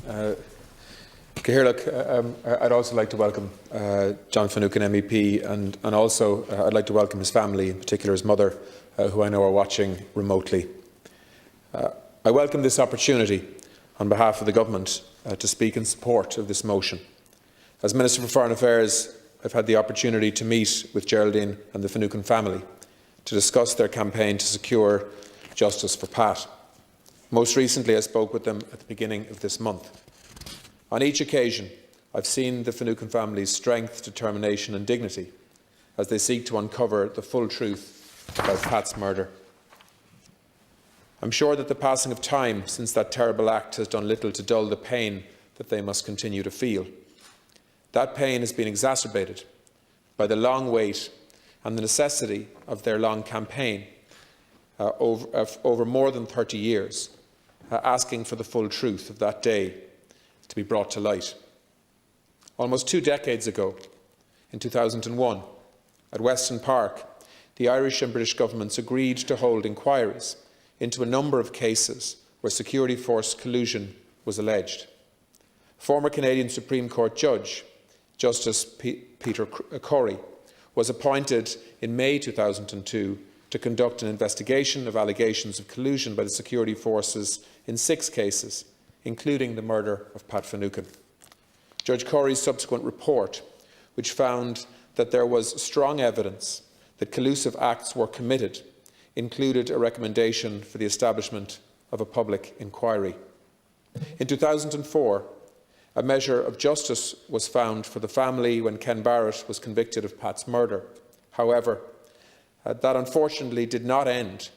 I'd also like to welcome John Finucane MEP, and also I'd like to welcome his family, in particular his mother, who I know are watching remotely. I welcome this opportunity on behalf of the Government to speak in support of this motion. As Minister for Foreign Affairs, I've had the opportunity to meet with Geraldine and the Finucane family to discuss their campaign to secure justice for Pat. Most recently, I spoke with them at the beginning of this month. On each occasion, I've seen the Finucane family's strength, determination and dignity as they seek to uncover the full truth about Pat's murder. I'm sure that the passing of time since that terrible act has done little to dull the pain that they must continue to feel. That pain has been exacerbated by the long wait and the necessity of their long campaign over more than 30 years, asking for the full truth of that day to be brought to light. Almost 2 decades ago, in 2001, at Weston Park, the Irish and British governments agreed to hold inquiries into a number of cases where security force collusion was alleged. Former Canadian Supreme Court Judge, Justice Peter Corey, was appointed in May 2002 to conduct an investigation of allegations of collusion by the security forces in 6 cases, including the murder of Pat Finucane. Judge Corey's subsequent report, which found that there was strong evidence that collusive acts were committed, included a recommendation for the establishment of a public inquiry. In 2004, a measure of justice was found for the family when Ken Barrett was convicted of Pat's murder. However, that unfortunately did not end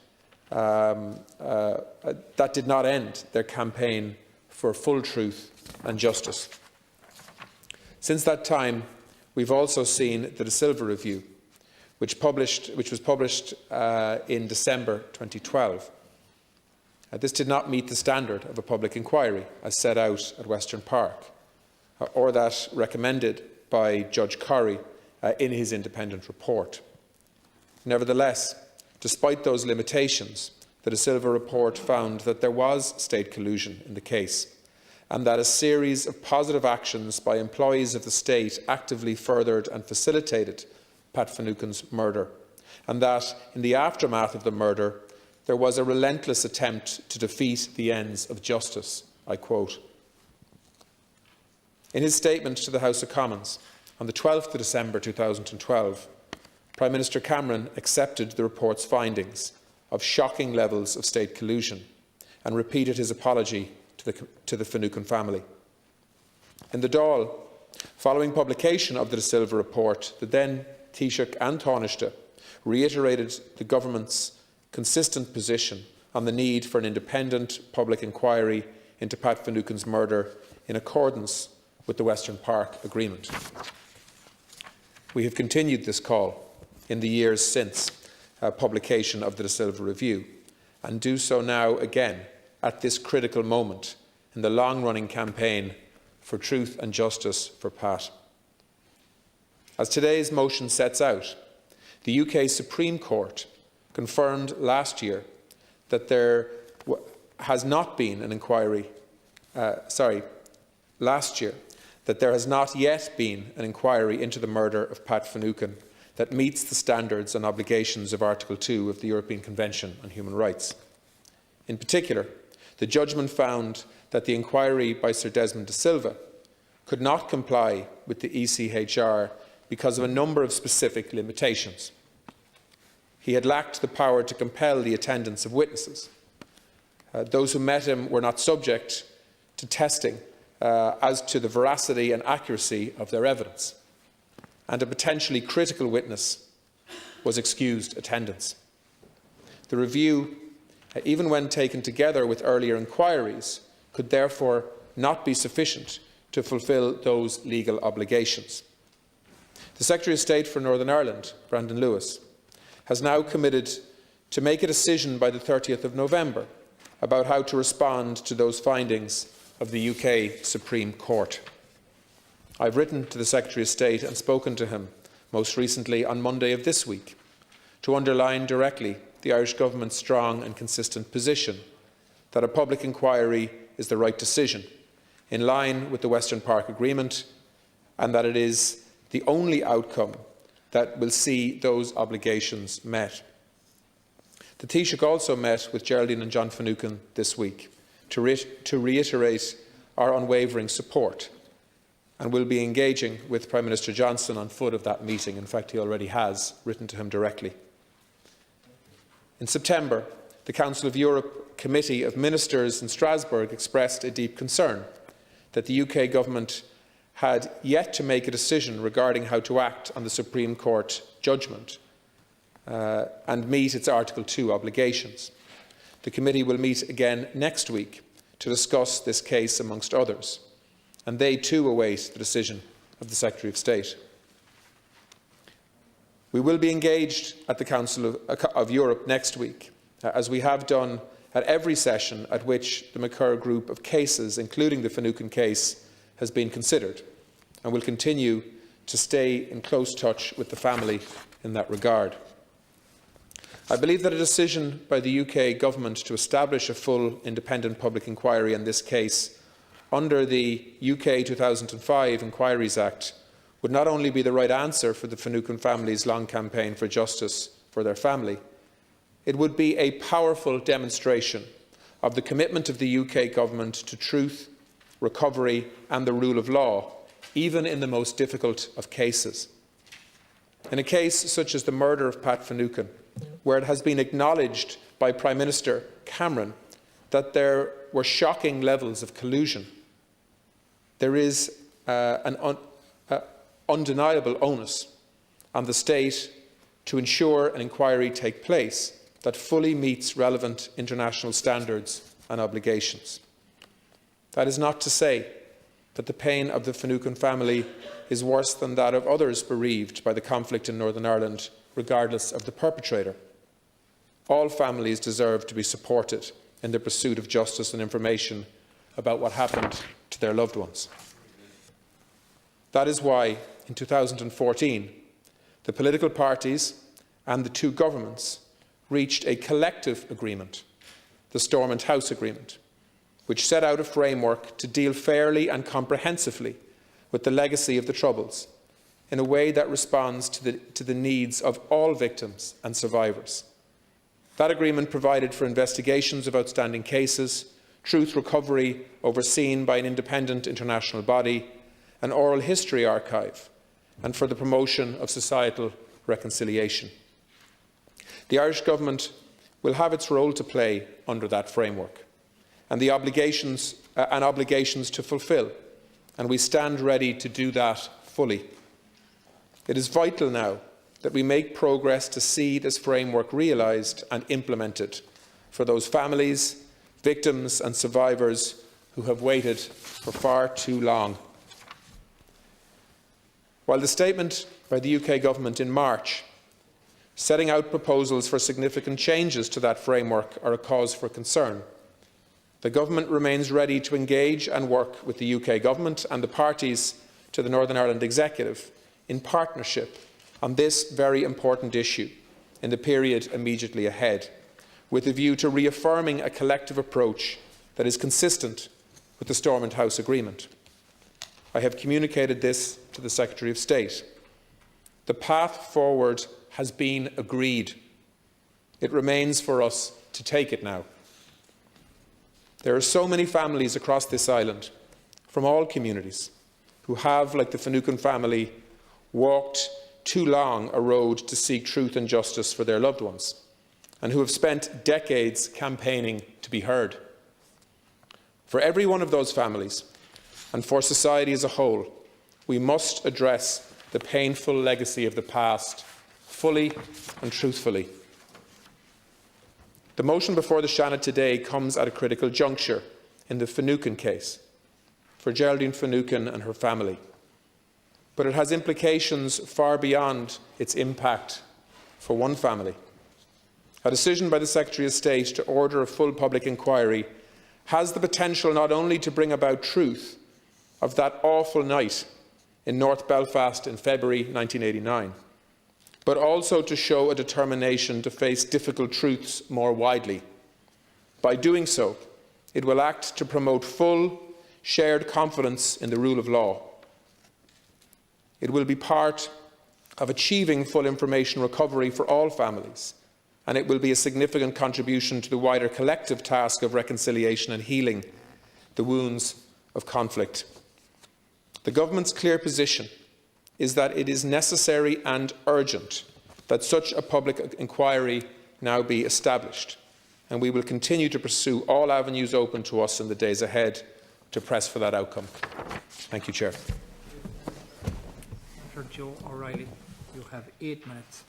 their campaign for full truth and justice. Since that time, we've also seen the De Silva Review, which was published in December 2012. This did not meet the standard of a public inquiry as set out at Weston Park, or that recommended by Judge Corey in his independent report. Nevertheless, despite those limitations, the De Silva report found that there was state collusion in the case, and that a series of positive actions by employees of the state actively furthered and facilitated Pat Finucane's murder, and that in the aftermath of the murder, there was a relentless attempt to defeat the ends of justice. I quote. In his statement to the House of Commons on the 12th of December 2012, Prime Minister Cameron accepted the report's findings of shocking levels of state collusion and repeated his apology to the Finucane family. In the Dáil, following publication of the De Silva report, the then Taoiseach and Taoiseach reiterated the government's consistent position on the need for an independent public inquiry into Pat Finucane's murder in accordance with the Weston Park Agreement. We have continued this call in the years since publication of the De Silva Review, and do so now again at this critical moment in the long-running campaign for truth and justice for Pat. As today's motion sets out, the UK Supreme Court confirmed last year that there has not been an inquiry, last year, that there has not yet been an inquiry into the murder of Pat Finucane that meets the standards and obligations of Article 2 of the European Convention on Human Rights. In particular, the judgment found that the inquiry by Sir Desmond de Silva could not comply with the ECHR because of a number of specific limitations. He had lacked the power to compel the attendance of witnesses. Those who met him were not subject to testing as to the veracity and accuracy of their evidence, and a potentially critical witness was excused attendance. The review, even when taken together with earlier inquiries, could therefore not be sufficient to fulfil those legal obligations. The Secretary of State for Northern Ireland, Brandon Lewis, has now committed to make a decision by the 30th of November about how to respond to those findings of the UK Supreme Court. I've written to the Secretary of State and spoken to him, most recently on Monday of this week, to underline directly the Irish Government's strong and consistent position that a public inquiry is the right decision in line with the Western Park Agreement, and that it is the only outcome that will see those obligations met. The Taoiseach also met with Geraldine and John Finucane this week to reiterate our unwavering support, and will be engaging with Prime Minister Johnson on foot of that meeting. In fact, he already has written to him directly. In September, the Council of Europe Committee of Ministers in Strasbourg expressed a deep concern that the UK government had yet to make a decision regarding how to act on the Supreme Court judgment and meet its Article 2 obligations. The committee will meet again next week to discuss this case amongst others, and they too await the decision of the Secretary of State. We will be engaged at the Council of Europe next week, as we have done at every session at which the McCurr group of cases, including the Finucane case, has been considered, and will continue to stay in close touch with the family in that regard. I believe that a decision by the UK government to establish a full independent public inquiry in this case under the UK 2005 Inquiries Act would not only be the right answer for the Finucane family's long campaign for justice for their family, it would be a powerful demonstration of the commitment of the UK government to truth, recovery and the rule of law, even in the most difficult of cases. In a case such as the murder of Pat Finucane, where it has been acknowledged by Prime Minister Cameron that there were shocking levels of collusion, there is an undeniable onus on the state to ensure an inquiry take place that fully meets relevant international standards and obligations. That is not to say that the pain of the Finucane family is worse than that of others bereaved by the conflict in Northern Ireland, regardless of the perpetrator. All families deserve to be supported in the pursuit of justice and information about what happened to their loved ones. That is why, in 2014, the political parties and the two governments reached a collective agreement, the Stormont House Agreement, which set out a framework to deal fairly and comprehensively with the legacy of the Troubles in a way that responds to the needs of all victims and survivors. That agreement provided for investigations of outstanding cases, truth recovery overseen by an independent international body, an oral history archive, and for the promotion of societal reconciliation. The Irish Government will have its role to play under that framework and the obligations to fulfil, and we stand ready to do that fully. It is vital now that we make progress to see this framework realised and implemented for those families, victims and survivors who have waited for far too long. While the statement by the UK Government in March setting out proposals for significant changes to that framework are a cause for concern, the Government remains ready to engage and work with the UK Government and the parties to the Northern Ireland Executive in partnership on this very important issue in the period immediately ahead, with a view to reaffirming a collective approach that is consistent with the Stormont House Agreement. I have communicated this to the Secretary of State. The path forward has been agreed. It remains for us to take it now. There are so many families across this island, from all communities, who have, like the Finucane family, walked too long a road to seek truth and justice for their loved ones, and who have spent decades campaigning to be heard. For every one of those families, and for society as a whole, we must address the painful legacy of the past fully and truthfully. The motion before the Seanad today comes at a critical juncture in the Finucane case for Geraldine Finucane and her family, but it has implications far beyond its impact for one family. A decision by the Secretary of State to order a full public inquiry has the potential not only to bring about truth of that awful night in North Belfast in February 1989, but also to show a determination to face difficult truths more widely. By doing so, it will act to promote full, shared confidence in the rule of law. It will be part of achieving full information recovery for all families, and it will be a significant contribution to the wider collective task of reconciliation and healing the wounds of conflict. The Government's clear position is that it is necessary and urgent that such a public inquiry now be established, and we will continue to pursue all avenues open to us in the days ahead to press for that outcome. Thank you, Chair. Senator Joe O'Reilly, you have 8 minutes.